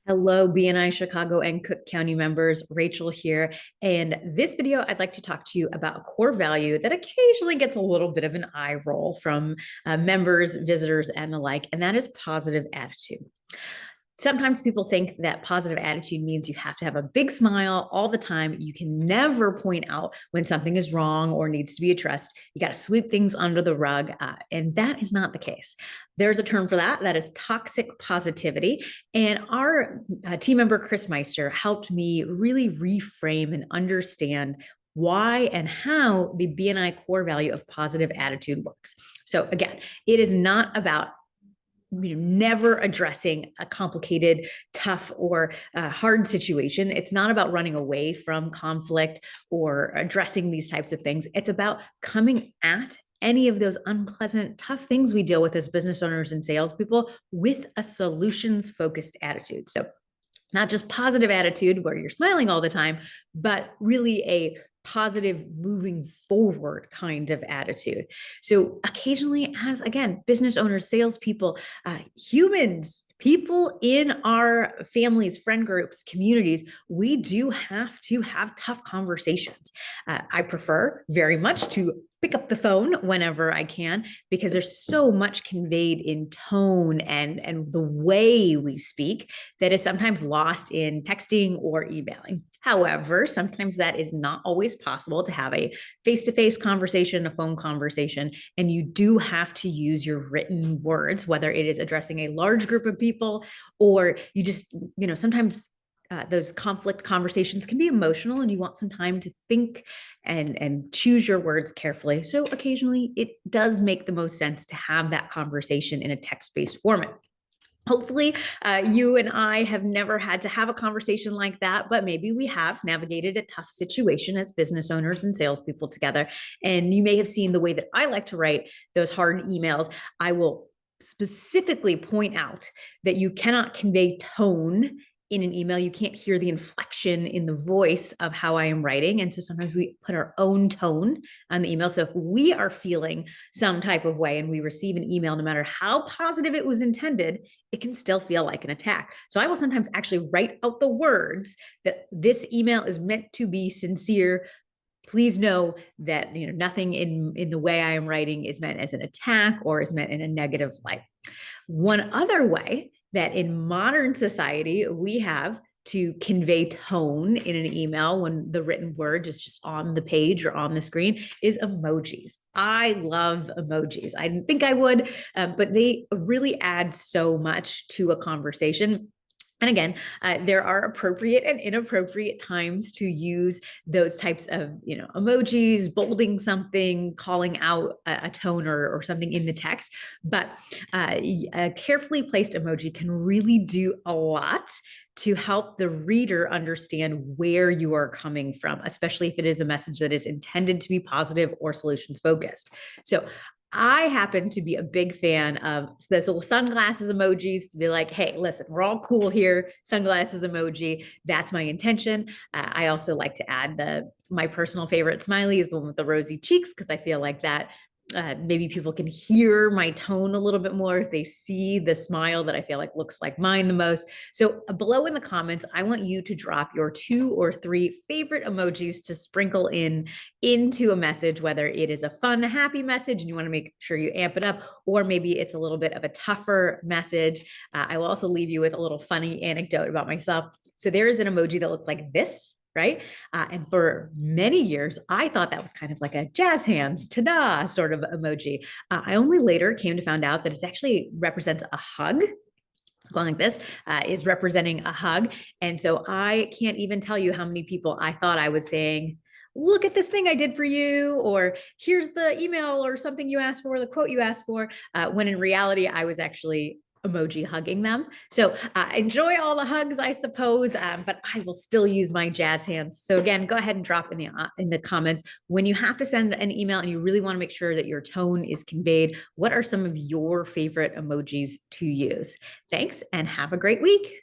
Hello, BNI Chicago and Cook County members, Rachel here. And this video, I'd like to talk to you about a core value that occasionally gets a little bit of an eye roll from members, visitors, and the like, and that is positive attitude. Sometimes people think that positive attitude means you have to have a big smile all the time. You can never point out when something is wrong or needs to be addressed. You got to sweep things under the rug. And that is not the case. There's a term for that. That is toxic positivity. And our team member, Chris Meister, helped me really reframe and understand why and how the BNI core value of positive attitude works. So again, it is not about never addressing a complicated, tough, or hard situation. It's not about running away from conflict or addressing these types of things. It's about coming at any of those unpleasant, tough things we deal with as business owners and salespeople with a solutions-focused attitude. So not just positive attitude where you're smiling all the time, but really a positive moving forward kind of attitude. So occasionally, as again, business owners, salespeople, humans, people in our families, friend groups, communities, we do have to have tough conversations. I prefer very much to pick up the phone whenever I can, because there's so much conveyed in tone and the way we speak that is sometimes lost in texting or emailing. However, sometimes that is not always possible to have a face-to-face conversation, a phone conversation, and you do have to use your written words, whether it is addressing a large group of people or you just, sometimes those conflict conversations can be emotional and you want some time to think and choose your words carefully. So occasionally it does make the most sense to have that conversation in a text-based format. Hopefully, you and I have never had to have a conversation like that, but maybe we have navigated a tough situation as business owners and salespeople together. And you may have seen the way that I like to write those hard emails. I will specifically point out that you cannot convey tone in an email. You can't hear the inflection in the voice of how I am writing. And so sometimes we put our own tone on the email. So if we are feeling some type of way and we receive an email, no matter how positive it was intended, it can still feel like an attack. So I will sometimes actually write out the words that this email is meant to be sincere. Please know that nothing in the way I am writing is meant as an attack or is meant in a negative light. One other way that in modern society we have to convey tone in an email when the written word is just on the page or on the screen is emojis. I love emojis. I didn't think I would, but they really add so much to a conversation. And again, there are appropriate and inappropriate times to use those types of, emojis, bolding something, calling out a tone or something in the text. But a carefully placed emoji can really do a lot to help the reader understand where you are coming from, especially if it is a message that is intended to be positive or solutions focused. So I happen to be a big fan of those little sunglasses emojis to be like, hey, listen, we're all cool here. Sunglasses emoji. That's my intention. I also like to add my personal favorite smiley is the one with the rosy cheeks, because I feel like that maybe people can hear my tone a little bit more if they see the smile that I feel like looks like mine the most. So below in the comments, I want you to drop your 2 or 3 favorite emojis to sprinkle into a message, whether it is a fun, happy message and you want to make sure you amp it up, or maybe it's a little bit of a tougher message. I will also leave you with a little funny anecdote about myself. So there is an emoji that looks like this, right? And for many years, I thought that was kind of like a jazz hands, ta-da sort of emoji. I only later came to find out that it actually represents a hug. Going like this is representing a hug. And so I can't even tell you how many people I thought I was saying, look at this thing I did for you, or here's the email or something you asked for, the quote you asked for, when in reality, I was actually emoji hugging them. So enjoy all the hugs, I suppose, but I will still use my jazz hands. So again, go ahead and drop in the comments when you have to send an email and you really want to make sure that your tone is conveyed. What are some of your favorite emojis to use? Thanks and have a great week.